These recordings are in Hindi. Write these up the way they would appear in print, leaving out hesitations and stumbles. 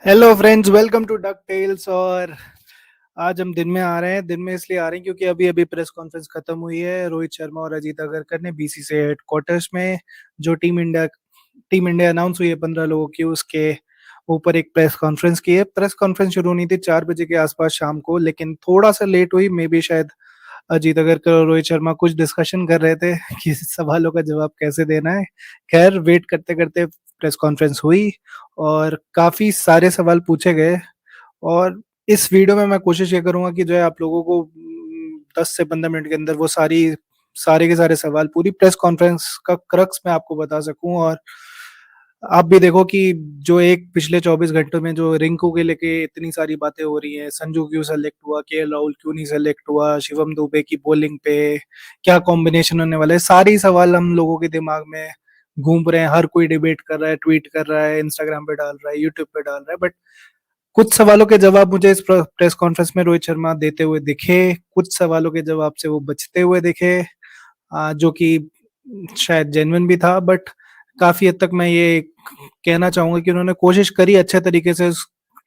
Hello friends, welcome to Duck Tales. और आज हम दिन में आ रहे हैं। दिन में इसलिए आ रहे हैं क्योंकि अभी अभी प्रेस कॉन्फ्रेंस खत्म हुई है रोहित शर्मा और अजीत अगरकर ने बीसीसीआई हेडक्वार्टर्स में। जो टीम इंडिया अनाउंस हुई है 15 लोगों की, उसके ऊपर एक प्रेस कॉन्फ्रेंस की है। प्रेस कॉन्फ्रेंस शुरू होनी थी 4 बजे के आसपास शाम को, लेकिन थोड़ा सा लेट हुई। मे बी शायद अजीत अगरकर और रोहित शर्मा कुछ डिस्कशन कर रहे थे कि सवालों का जवाब कैसे देना है। खैर, वेट करते करते प्रेस कॉन्फ्रेंस हुई और काफी सारे सवाल पूछे गए। और इस वीडियो में मैं कोशिश ये करूंगा कि जो है आप लोगों को 10 से 15 मिनट के अंदर वो सारे के सारे सवाल, पूरी प्रेस कॉन्फ्रेंस का क्रक्स मैं आपको बता सकूं। और आप भी देखो कि जो एक पिछले 24 घंटों में जो रिंकू के लेके इतनी सारी बातें हो रही हैं, संजू क्यों सेलेक्ट हुआ, केएल राहुल क्यों नहीं सेलेक्ट हुआ, शिवम दुबे की बॉलिंग पे क्या कॉम्बिनेशन होने वाला है, सारी सवाल हम लोगों के दिमाग में घूम रहे हैं। हर कोई डिबेट कर रहा है, ट्वीट कर रहा है, इंस्टाग्राम पे डाल रहा है, यूट्यूब पे डाल रहा है। बट कुछ सवालों के जवाब मुझे इस प्रेस कॉन्फ्रेंस में रोहित शर्मा देते हुए दिखे, कुछ सवालों के जवाब से वो बचते हुए दिखे, जो कि शायद जेन्युइन भी था। बट काफी हद तक मैं ये कहना चाहूंगा कि उन्होंने कोशिश करी अच्छे तरीके से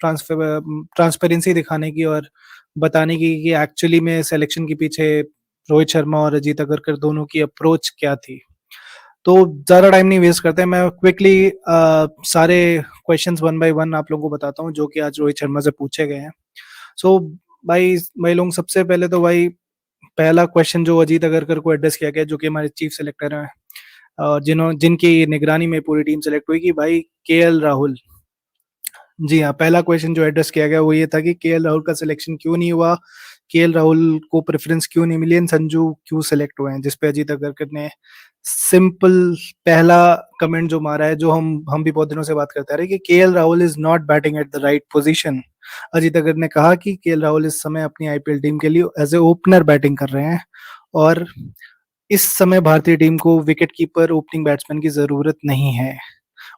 ट्रांसपेरेंसी दिखाने की और बताने की कि एक्चुअली में सिलेक्शन के पीछे रोहित शर्मा और अजीत अगरकर दोनों की अप्रोच क्या थी। तो ज्यादा टाइम नहीं वेस्ट करते, मैं क्विकली सारे क्वेश्चंस वन बाय वन आप लोगों को बताता हूँ जो कि आज रोहित शर्मा से पूछे गए हैं। सो भाई लोग, सबसे पहले तो भाई पहला क्वेश्चन जो अजीत अगरकर को एड्रेस किया गया, जो कि हमारे चीफ सेलेक्टर हैं और जिनकी निगरानी में पूरी टीम सेलेक्ट हुई, कि भाई केएल राहुल। जी हाँ, पहला क्वेश्चन जो एड्रेस किया गया वो ये था कि केएल राहुल का सिलेक्शन क्यों नहीं हुआ, केएल राहुल को प्रेफरेंस क्यों नहीं मिली, एंड संजू क्यों सेलेक्ट हुए हैं। जिसपे अजीत अगरकर ने सिंपल पहला कमेंट जो मारा है, जो हम भी बहुत दिनों से बात करते आ रहे हैं, कि KL Rahul is not batting at the right position. Ajit अगर ने कहा कि केएल राहुल इस समय अपनी आईपीएल टीम के लिए एज ए ओपनर बैटिंग कर रहे हैं और इस समय भारतीय टीम को विकेट कीपर, ओपनिंग बैट्समैन की जरूरत नहीं है।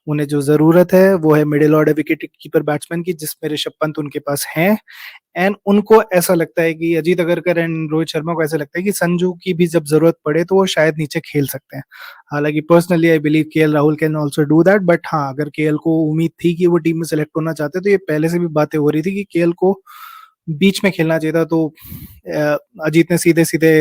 उन्हें जो जरूरत है वो है middle order wicket keeper batsman की, जिसमें ऋषभ पंत उनके पास हैं। एंड उनको ऐसा लगता है कि अजीत अगरकर एंड रोहित शर्मा को ऐसा लगता है कि संजू की भी जब जरूरत पड़े तो वो शायद नीचे खेल सकते हैं। हालांकि personally I believe KL Rahul can also do that. But हाँ, अगर केएल को उम्मीद थी कि वो टीम में सेलेक्ट होना चाहते तो ये पहले से भी बातें हो रही थी कि केएल को बीच में खेलना चाहिए था। तो अजीत ने सीधे सीधे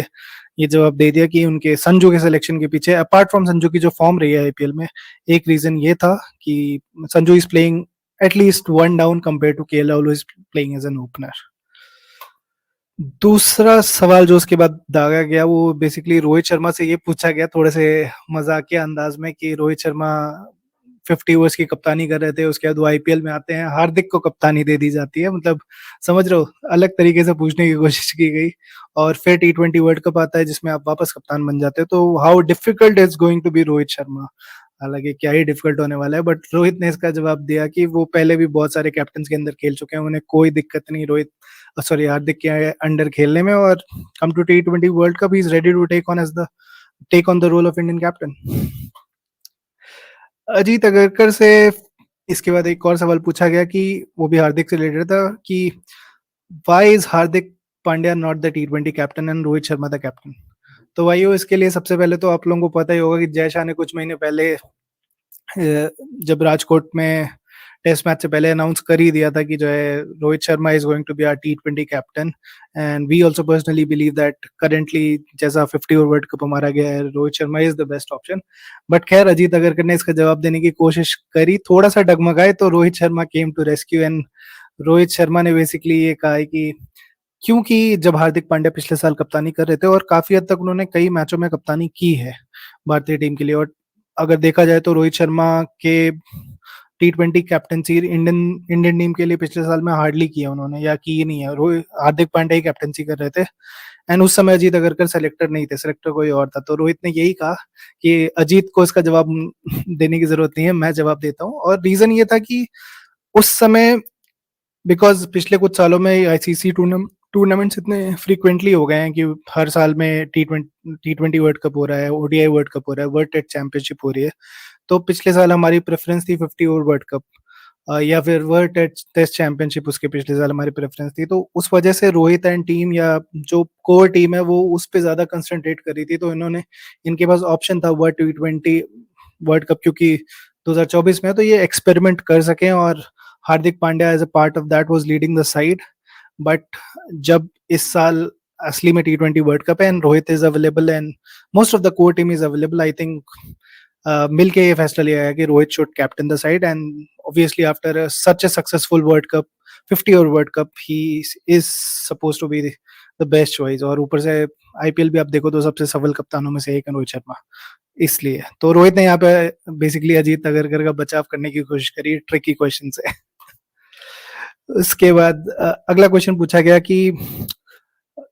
ये जवाब दे दिया कि उनके संजू के सिलेक्शन के पीछे, अपार्ट फ्रॉम संजू की जो फॉर्म रही है आईपीएल में, एक रीजन ये था कि Sanju is playing at least one down compare to KL Rahul is playing as an opener. दूसरा सवाल जो उसके बाद दागा गया वो बेसिकली रोहित शर्मा से ये पूछा गया, थोड़े से मजाकिया अंदाज में, कि रोहित शर्मा 50 ओवर्स की कप्तानी कर रहे थे, उसके बाद वो आईपीएल में आते हैं, हार्दिक को कप्तानी दे दी जाती है। मतलब समझ रहे हो, अलग तरीके से पूछने की कोशिश की गई। और फिर टी20 वर्ल्ड कप आता है जिसमें आप वापस कप्तान बन जाते हो, तो how difficult is going to be Rohit Sharma. हालांकि क्या ही डिफिकल्ट होने वाला है। बट रोहित ने इसका जवाब दिया कि वो पहले भी बहुत सारे कैप्टन के अंदर खेल चुके हैं, उन्हें कोई दिक्कत नहीं रोहित, सॉरी, हार्दिक के अंडर खेलने में। और कम टू टी20 world cup, he is ready to take on the role of Indian captain. Ajit Agarkar से इसके बाद एक और सवाल पूछा गया कि वो भी हार्दिक से रिलेटेड था, कि why is Hardik Pandya not the टी20 captain and Rohit Sharma the captain. तो भाई इसके लिए सबसे पहले तो आप लोगों को पता ही होगा कि जय शाह ने कुछ महीने पहले जब राजकोट में टेस्ट मैच से पहले अनाउंस कर ही दिया था कि जो है Rohit Sharma is going to be our टी20 captain. And we also personally believe that currently जैसा 50 ओवर वर्ल्ड कप हमारा गया है, Rohit Sharma is the best option. But खैर, अजीत अगरकर ने इसका जवाब देने की कोशिश करी, थोड़ा सा डगमगाए, तो Rohit Sharma came to rescue. And Rohit Sharma ने बेसिकली ये कहा है कि क्योंकि जब हार्दिक पांड्या पिछले साल कप्तानी कर रहे थे, और काफी हद तक उन्होंने कई मैचों में कप्तानी की है भारतीय टीम के लिए, और अगर देखा जाए तो रोहित शर्मा के टी20 कैप्टनसी इंडियन इंडियन टीम के लिए पिछले साल में हार्डली किया उन्होंने, या की ही नहीं है। रोहित हार्दिक पांड्या ही कैप्टनसी कर रहे थे। एंड उस समय अजीत अगरकर सेलेक्टर नहीं थे, सेलेक्टर कोई और था। तो रोहित ने यही कहा कि अजीत को इसका जवाब देने की जरूरत नहीं है, मैं जवाब देता हूँ। और रीजन ये था कि उस समय, बिकॉज पिछले कुछ सालों में आईसीसी टूर्नामेंट्स इतने फ्रीक्वेंटली हो गए हैं कि हर साल में टी20 वर्ल्ड कप हो रहा है, ओडीआई वर्ल्ड कप हो रहा है, वर्ल्ड टेस्ट चैंपियनशिप हो रही है। तो पिछले साल हमारी प्रेफरेंस थी 50 ओवर वर्ल्ड कप, या फिर वर्ल्ड टेस्ट चैंपियनशिप, उसके पिछले साल हमारी प्रेफरेंस थी। तो उस वजह से रोहित एंड टीम, या जो कोर टीम है, वो उस पर ज्यादा कंसंट्रेट कर रही थी। तो इनके पास ऑप्शन था वर्ल्ड टी20 वर्ल्ड कप, क्योंकि 2024 में है, तो ये एक्सपेरिमेंट कर सकें और Hardik Pandya as a part of that was leading the side, but जब इस साल असली में T20 वर्ल्ड कप है and Rohit is available and most of the core team is available, I think मिलके ये फैसला लिया है कि Rohit should captain the side and obviously after such a successful world cup 50 over world cup he is suppose to be the best choice. और ऊपर से आईपीएल भी आप देखो तो सबसे सफल कप्तानों में से एक है रोहित शर्मा, इसलिए तो रोहित ने यहाँ पे बेसिकली अजीत अगरकर का बचाव करने की कोशिश करी ट्रिकी क्वेश्चन से। उसके बाद अगला क्वेश्चन पूछा गया कि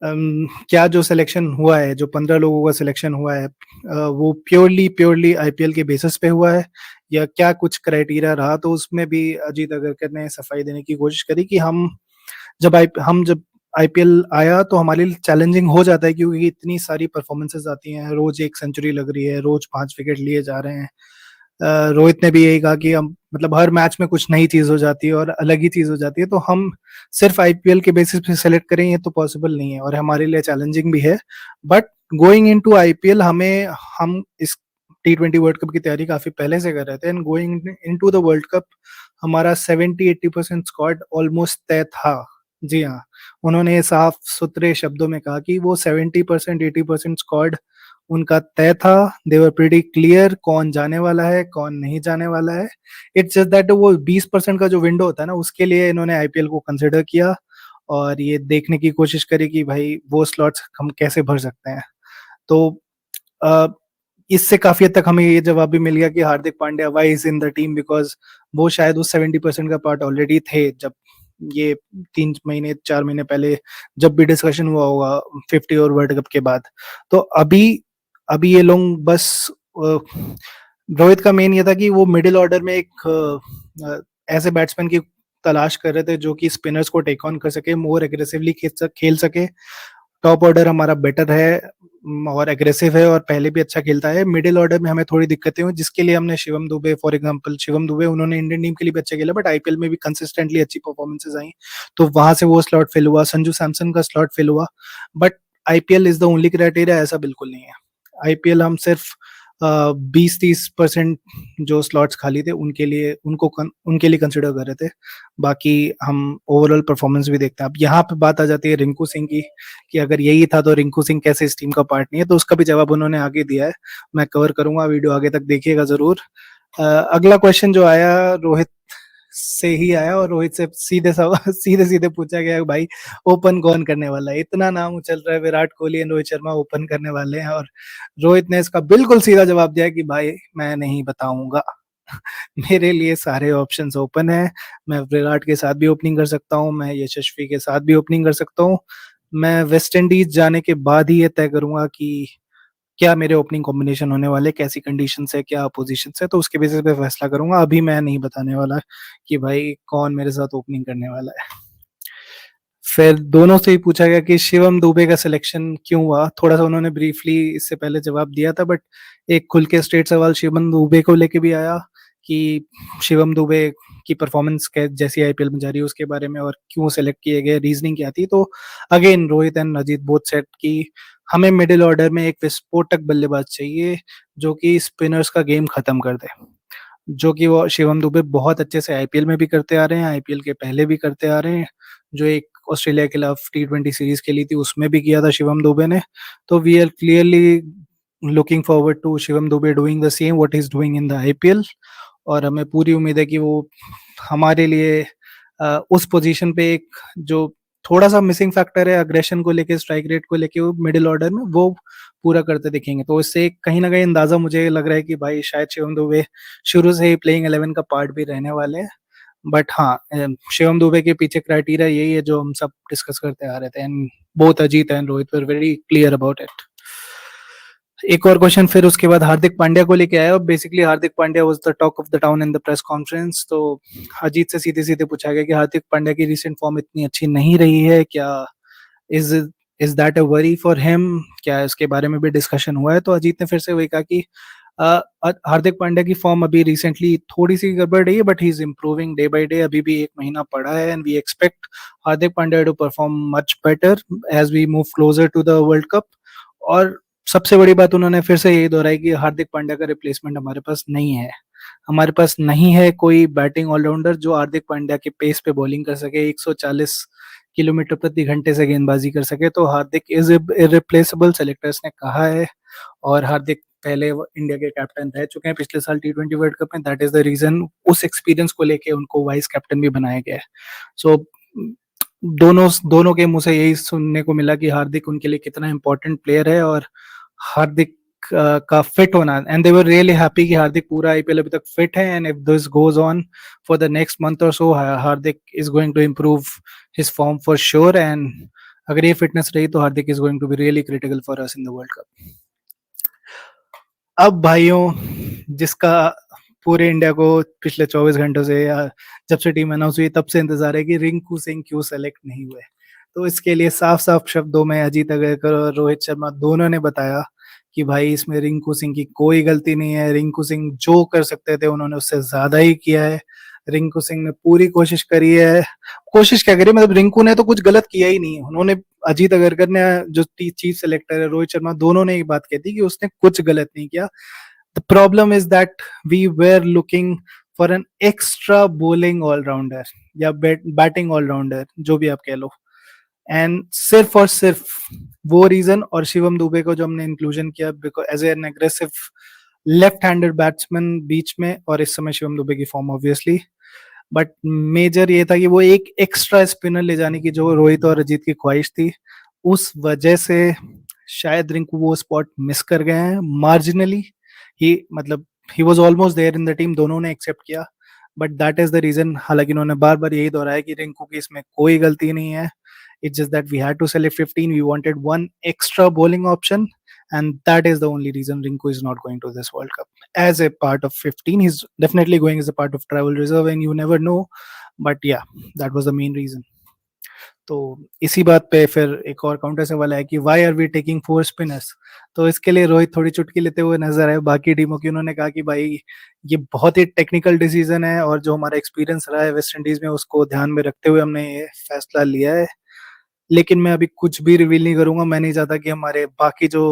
क्या जो सिलेक्शन हुआ है, जो 15 लोगों का सिलेक्शन हुआ है, वो प्योरली प्योरली आईपीएल के बेसिस पे हुआ है या क्या कुछ क्राइटेरिया रहा? तो उसमें भी अजीत अगरकर ने सफाई देने की कोशिश करी कि जब आईपीएल आया तो हमारे लिए चैलेंजिंग हो जाता है क्योंकि इतनी सारी परफॉर्मेंसेस आती हैं, रोज एक सेंचुरी लग रही है, रोज 5 विकेट लिए जा रहे हैं। रोहित ने भी यही कहा कि हम मतलब हर मैच में कुछ नई चीज हो जाती है और अलग ही चीज हो जाती है, तो हम सिर्फ आईपीएल के बेसिस पे सेलेक्ट करें ये तो पॉसिबल नहीं है और हमारे लिए चैलेंजिंग भी है। बट गोइंग इनटू आईपीएल हम इस T20 वर्ल्ड कप की तैयारी काफी पहले से कर रहे थे and going into the world cup हमारा 70-80% स्क्वाड ऑलमोस्ट तय था। जी हाँ, उन्होंने साफ सुथरे शब्दों में कहा कि वो 70% 80% स्क्वाड उनका तय था। दे वर प्रीटी क्लियर कौन जाने वाला है कौन नहीं जाने वाला है। इट्स जस्ट दैट वो 20% का जो विंडो होता है ना, उसके लिए इन्होंने आईपीएल को कंसिडर किया और ये देखने की कोशिश करी कि भाई वो स्लॉट्स हम कैसे भर सकते हैं। तो अ, इससे काफी हद तक हमें ये जवाब भी मिल गया कि Hardik Pandya why is in the team because वो शायद उस 70% का पार्ट ऑलरेडी थे जब ये 3 महीने 4 महीने पहले जब भी डिस्कशन हुआ होगा 50 ओवर वर्ल्ड कप के बाद। तो अभी अभी ये लोग बस रोहित का मेन ये था कि वो मिडिल ऑर्डर में एक ऐसे बैट्समैन की तलाश कर रहे थे जो कि स्पिनर्स को टेक ऑन कर सके, मोर एग्रेसिवली खेल सके। टॉप ऑर्डर हमारा बेटर है और एग्रेसिव है और पहले भी अच्छा खेलता है। मिडिल ऑर्डर में हमें थोड़ी दिक्कतें हुई जिसके लिए हमने शिवम दुबे, फॉर एग्जांपल शिवम दुबे उन्होंने इंडियन टीम के लिए भी अच्छा खेला बट आईपीएल में भी कंसिस्टेंटली अच्छी परफॉर्मेंसेस आई, तो वहां से वो स्लॉट फिल हुआ। संजू सैमसन का स्लॉट फिल हुआ। But IPL is the only criteria, ऐसा बिल्कुल नहीं है। आईपीएल हम सिर्फ 20-30% जो स्लॉट्स खाली थे उनके लिए कंसिडर कर रहे थे, बाकी हम ओवरऑल परफॉर्मेंस भी देखते हैं। अब यहाँ पे बात आ जाती है रिंकू सिंह की कि अगर यही था तो रिंकू सिंह कैसे इस टीम का पार्ट नहीं है, तो उसका भी जवाब उन्होंने आगे दिया है, मैं कवर करूंगा, वीडियो आगे तक देखिएगा जरूर। अगला क्वेश्चन जो आया रोहित से ही आया और रोहित से सीधे सीधे पूछा गया भाई ओपन कौन करने वाला है? इतना नाम उछल रहा है विराट कोहली एंड रोहित शर्मा ओपन करने वाले हैं और रोहित ने इसका बिल्कुल सीधा जवाब दिया कि भाई मैं नहीं बताऊंगा। मेरे लिए सारे ऑप्शंस ओपन है। मैं विराट के साथ भी ओपनिंग कर सकता हूँ, मैं यशस्वी के साथ भी ओपनिंग कर सकता हूँ। मैं वेस्ट इंडीज जाने के बाद ही ये तय करूंगा कि क्या मेरे ओपनिंग कॉम्बिनेशन होने वाले, कैसी कंडीशन है, क्या पोजीशन है, तो उसके बेसिस पे फैसला करूंगा। अभी मैं नहीं बताने वाला कि भाई कौन मेरे साथ ओपनिंग करने वाला है। फिर दोनों से ही पूछा गया कि शिवम दुबे का सिलेक्शन क्यों हुआ। थोड़ा सा उन्होंने ब्रीफली इससे पहले जवाब दिया था बट एक खुल के स्ट्रेट सवाल शिवम दुबे को लेके भी आया कि शिवम दुबे की परफॉर्मेंस जैसी आईपीएल में जा रही है उसके बारे में और क्यों सेलेक्ट किए गए, रीजनिंग क्या थी। तो again Rohit and Ajit both set की हमें मिडिल ऑर्डर में एक विस्फोटक बल्लेबाज चाहिए जो कि स्पिनर्स का गेम खत्म कर दे, जो कि वो शिवम दुबे बहुत अच्छे से आईपीएल में भी करते आ रहे हैं, आईपीएल के पहले भी करते आ रहे हैं। जो एक ऑस्ट्रेलिया के खिलाफ T20 सीरीज खेली थी उसमें भी किया था शिवम दुबे ने। तो we are clearly looking forward to Shivam Dube doing the same what is doing in the IPL और हमें पूरी उम्मीद है कि वो हमारे लिए उस पोजीशन पे एक जो थोड़ा सा मिसिंग फैक्टर है अग्रेशन को लेके, स्ट्राइक रेट को लेके, वो मिडिल ऑर्डर में वो पूरा करते दिखेंगे। तो इससे कहीं ना कहीं अंदाजा मुझे लग रहा है कि भाई शायद शिवम दुबे शुरू से ही प्लेइंग 11 का पार्ट भी रहने वाले हैं। बट हाँ, शिवम दुबे के पीछे क्राइटेरिया यही है जो हम सब डिस्कस करते आ रहे थे and both Ajit and Rohit were very clear about it. एक और क्वेश्चन फिर उसके बाद हार्दिक पांड्या को लेके आया और basically Hardik Pandya was the talk of the town in the press conference. तो अजीत से सीधे सीधे पूछा गया कि हार्दिक पांड्या की रिसेंट फॉर्म इतनी अच्छी नहीं रही है, क्या is is that a worry for him, क्या इसके बारे में भी डिस्कशन हुआ है? तो अजीत ने फिर से वही कहा कि हार्दिक पांड्या की फॉर्म अभी रिसेंटली थोड़ी सी गड़बड़ रही है but he is improving day by day. अभी भी एक महीना पड़ा है and we expect Hardik Pandya to perform much better as we move closer to the world cup. और सबसे बड़ी बात उन्होंने फिर से यही दोहराई कि हार्दिक पांड्या का रिप्लेसमेंट हमारे पास नहीं है। हमारे पास नहीं है कोई बैटिंग ऑलराउंडर जो हार्दिक पांड्या के पेस पे बॉलिंग कर सके, 140 किलोमीटर प्रति घंटे से गेंदबाजी कर सके। तो हार्दिक इज इरिप्लेसेबल, सेलेक्टर्स ने कहा है। और हार्दिक पहले इंडिया के कैप्टन रह चुके हैं पिछले साल T20 वर्ल्ड कप में। दैट इज द रीजन उस एक्सपीरियंस को लेके उनको वाइस कैप्टन भी बनाया गया है। सो दोनों दोनों के मुंह से यही सुनने को मिला कि हार्दिक उनके लिए कितना इंपॉर्टेंट प्लेयर है। और हार्दिक का फिट होना, and they were really happy कि हार्दिक पूरा आईपीएल अभी तक फिट है। And if this goes on for the next month और so, Hardik is going to improve his form for sure. And अगर ये फिटनेस रही तो Hardik is going to be really critical for us in the world cup. अब भाइयों, जिसका पूरे इंडिया को पिछले 24 घंटों से या जब से टीम अनाउंस हुई तब से इंतजार है कि रिंकू सिंह क्यों सेलेक्ट नहीं हुए। तो इसके लिए साफ साफ शब्दों में अजीत अग्रकर और रोहित शर्मा दोनों ने बताया कि भाई इसमें रिंकू सिंह की कोई गलती नहीं है। रिंकू सिंह जो कर सकते थे उन्होंने उससे ज्यादा ही किया है। रिंकू सिंह ने पूरी कोशिश करी है। कोशिश क्या करी, मतलब रिंकू ने तो कुछ गलत किया ही नहीं है। उन्होंने, अजीत अगरकर ने, जो चीफ सेलेक्टर है, रोहित शर्मा, दोनों ने एक बात कही थी कि उसने कुछ गलत नहीं किया। The problem is that we were looking for an extra bowling allrounder या बैटिंग ऑलराउंडर, जो भी आप कह लो। एंड सिर्फ और सिर्फ वो रीजन, और शिवम दुबे को जो हमने इंक्लूजन किया because as an aggressive left handed batsman बीच में, और इस समय शिवम दुबे की फॉर्म ऑब्वियसली, बट मेजर ये था कि वो एक एक्स्ट्रा स्पिनर ले जाने की जो रोहित और अजीत की ख्वाहिश थी, उस वजह से शायद रिंकू वो स्पॉट मिस कर गए हैं मार्जिनली ही। मतलब he was almost there in the team, दोनों ने एक्सेप्ट किया, but that is the reason. हालांकि उन्होंने बार बार यही दोहराया कि रिंकू की इसमें कोई गलती नहीं है। It's just that we had to select 15. We wanted one extra bowling option, and that is the only reason Rinku is not going to this World Cup. As a part of 15, he's definitely going as a part of travel reserve, and you never know. But yeah, that was the main reason. तो इसी बात पे फिर एक और काउंटर सवाल है कि why are we taking 4 spinners. तो इसके लिए रोहित थोड़ी चुटकी लेते हुए नजर आए बाकी टीमों की। उन्होंने कहा कि भाई ये बहुत ही टेक्निकल डिसीजन है, और जो हमारा एक्सपीरियंस रहा है वेस्ट इंडीज में उसको ध्यान में रखते हुए हमने ये फैसला लिया है। लेकिन मैं अभी कुछ भी रिवील नहीं करूंगा। मैं नहीं चाहता कि हमारे बाकी जो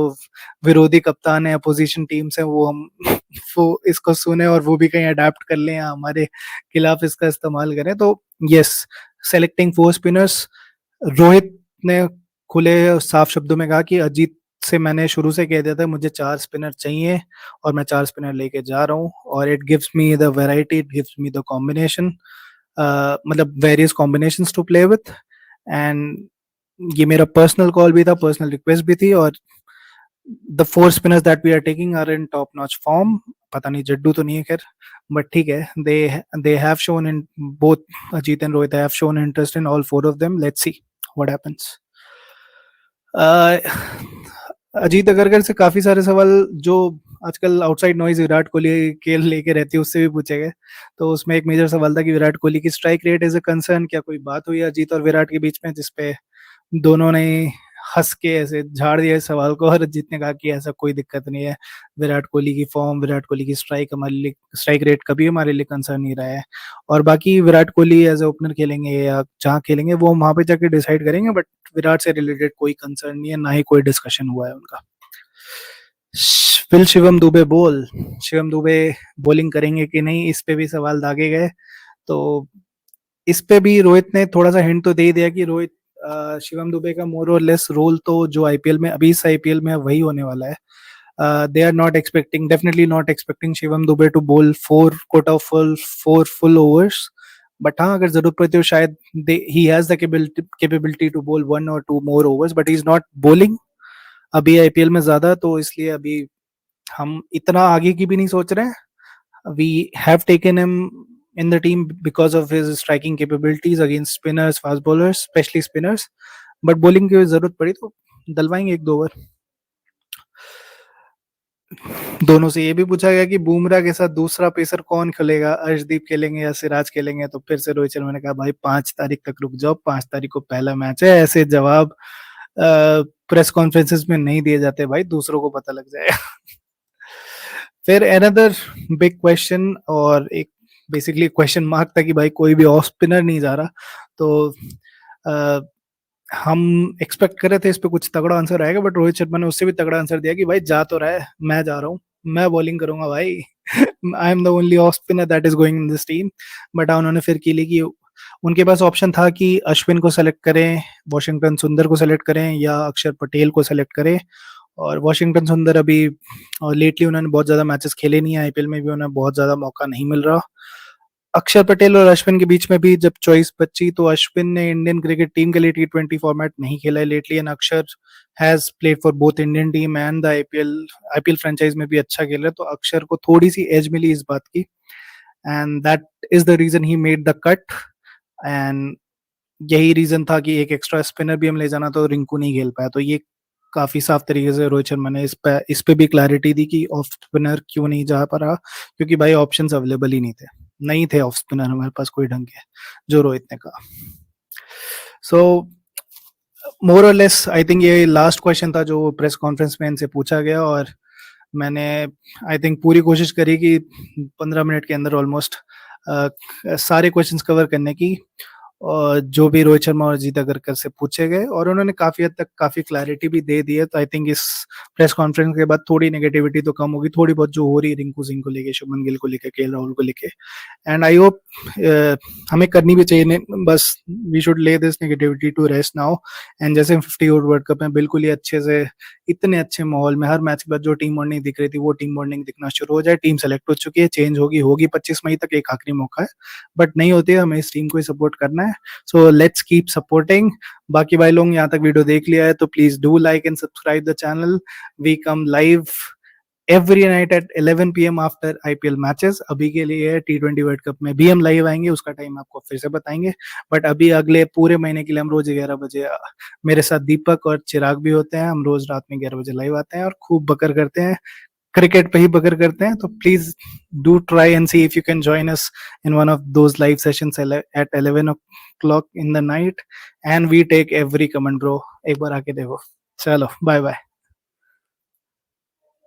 विरोधी कप्तान है, अपोजिशन टीम्स हैं, वो हम वो इसको सुने और वो भी कहीं अडेप्ट कर लें या हमारे खिलाफ इसका इस्तेमाल करें। तो यस, सेलेक्टिंग 4 स्पिनर्स। रोहित ने खुले साफ शब्दों में कहा कि अजीत से मैंने शुरू से कह दिया था मुझे 4 स्पिनर चाहिए, और मैं 4 स्पिनर लेके जा रहा हूँ। और it gives me the variety, it gives me the combination, मतलब various combinations to play with. And ये मेरा पर्सनल कॉल भी था, पर्सनल रिक्वेस्ट भी थी। और the 4 spinners that we are taking are in top notch form. पता नहीं जड्डू तो नहीं है खैर, बट ठीक है। They have shown in both Ajit and Rohit have shown interest in all 4 of them. Let's see what happens. Ajit Agarkar से काफी सारे सवाल जो आजकल आउटसाइड नॉइज विराट कोहली के लेके रहती है उससे भी पूछे गए। तो उसमें एक मेजर सवाल था कि विराट कोहली की strike rate is a concern, क्या कोई बात हुई अजीत और विराट के बीच में, जिसपे दोनों ने हंस के ऐसे झाड़ दिया इस सवाल को। और अजीत ने कहा कि ऐसा कोई दिक्कत नहीं है, विराट कोहली की फॉर्म, विराट कोहली की स्ट्राइक हमारे लिए, स्ट्राइक रेट कभी हमारे लिए कंसर्न नहीं रहा है। और बाकी Virat Kohli as a opener खेलेंगे या जहाँ खेलेंगे वो हम वहां पे जाके डिसाइड करेंगे, बट विराट से रिलेटेड कोई कंसर्न नहीं है, ना ही कोई डिस्कशन हुआ है उनका। विल शिवम दुबे बोल, शिवम दुबे बॉलिंग करेंगे कि नहीं, इस पे भी सवाल दागे गए। तो इस पे भी रोहित ने थोड़ा सा हिंट तो दे दिया कि रोहित, शिवम दुबे का मोर और लेस रोल तो जो आईपीएल में, अभी इस आईपीएल में वही होने वाला है। They are not expecting, definitely not expecting Shivam Dube to bowl 4 quota full 4 full overs. But हाँ, अगर जरूरत पड़ती हो शायद he has the capability to bowl 1 और 2 more overs, but he is not bowling अभी आईपीएल में ज्यादा। तो इसलिए अभी हम इतना आगे की भी नहीं सोच रहे हैं। We have taken him in the team because of his striking capabilities against spinners, fast bowlers, especially spinners. But bowling की जरूरत पड़ी तो डलवाएंगे 1-2 ओवर। दोनों से ये भी पूछा गया कि बुमराह के साथ दूसरा पेसर कौन खेलेगा, अर्शदीप खेलेंगे या सिराज खेलेंगे। तो फिर से रोहित शर्मा ने कहा भाई 5 तारीख तक रुक जाओ, 5 तारीख को पहला मैच है। ऐसे जवाब प्रेस कॉन्फ्रेंसेस में नहीं दिए जाते भाई, दूसरों को पता लग जाएगा। फिर अनदर बिग क्वेश्चन, और एक बेसिकली क्वेश्चन मार्क था कि भाई कोई भी ऑफ स्पिनर नहीं जा रहा। तो हम एक्सपेक्ट कर रहे थे इस पे कुछ तगड़ा आंसर आएगा, बट रोहित शर्मा ने उससे भी तगड़ा आंसर दिया कि भाई जा तो रहा है, मैं जा रहा हूँ। मैं बॉलिंग करूंगा भाई। I am the only off spinner that is going in this team. But उन्होंने फिर की ली कि उनके पास ऑप्शन था कि अश्विन को सेलेक्ट करें, वॉशिंगटन सुंदर को सेलेक्ट करें या अक्षर पटेल को सेलेक्ट करें। और वॉशिंगटन सुंदर अभी और लेटली उन्होंने बहुत ज्यादा मैचेस खेले नहीं है, आईपीएल में भी उन्हें बहुत ज्यादा मौका नहीं मिल रहा। अक्षर पटेल और अश्विन के बीच में भी जब चॉइस बची तो अश्विन ने इंडियन क्रिकेट टीम के लिए टी20 फॉर्मेट नहीं खेला है लेटली, एंड अक्षर has played for both Indian team and the IPL franchise में भी अच्छा खेल रहा है, तो अक्षर को थोड़ी सी एज मिली इस बात की, and that is the reason he made the cut. एंड यही रीजन था कि एक एक्स्ट्रा स्पिनर भी हम ले जाना, तो रिंकू नहीं खेल पाया। तो ये काफी साफ तरीके से रोहित शर्मा ने इस पे भी क्लैरिटी दी कि ऑफ स्पिनर क्यों नहीं जा पा रहा, क्योंकि भाई ऑप्शंस अवेलेबल ही नहीं थे ऑफ स्पिनर हमारे पास कोई ढंग के, जो रोहित ने कहा। सो मोर और लेस आई थिंक ये लास्ट क्वेश्चन था जो प्रेस कॉन्फ्रेंस में इनसे पूछा गया, और मैंने आई थिंक पूरी कोशिश करी कि 15 मिनट के अंदर ऑलमोस्ट सारे क्वेश्चंस कवर करने की, और जो भी रोहित शर्मा और अजीत अग्रकर से पूछे गए, और उन्होंने काफी हद तक काफी क्लैरिटी भी दे दी है। तो आई थिंक इस प्रेस कॉन्फ्रेंस के बाद थोड़ी नेगेटिविटी तो कम होगी, थोड़ी बहुत जो हो रही है रिंकू सिंह को लेके, शुभमन गिल को लेके, केएल राहुल को लेके। एंड आई होप हमें करनी भी चाहिए बस we should lay this negativity to rest now. And जैसे 50 ओवर वर्ल्ड कप में बिल्कुल ही अच्छे से, इतने अच्छे माहौल में हर मैच के बाद जो टीम बॉन्डिंग दिख रही थी वो टीम बॉन्डिंग दिखना शुरू हो जाए। टीम सेलेक्ट हो चुकी है, चेंज होगी 25 मई तक, एक आखिरी मौका है, बट नहीं होती है, हमें इस टीम को ही सपोर्ट करना है। So let's keep supporting. बाकी भाई लोग यहाँ तक वीडियो देख लिया है तो please do like and subscribe the channel. We come live every night at 11 PM after IPL matches. अभी के लिए टी20 वर्ल्ड कप में भी हम लाइव आएंगे, उसका टाइम आपको फिर से बताएंगे। बट अभी अगले पूरे महीने के लिए हम रोज 11 बजे, मेरे साथ दीपक और चिराग भी होते हैं, हम रोज रात में 11 बजे लाइव आते हैं और खूब बकर करते हैं, क्रिकेट पे ही बकर करते हैं। तो please do try and see if you can join us in one of those live sessions at 11 o'clock in the night, and we take every comment bro. एक बार आके देखो। चलो बाय बाय।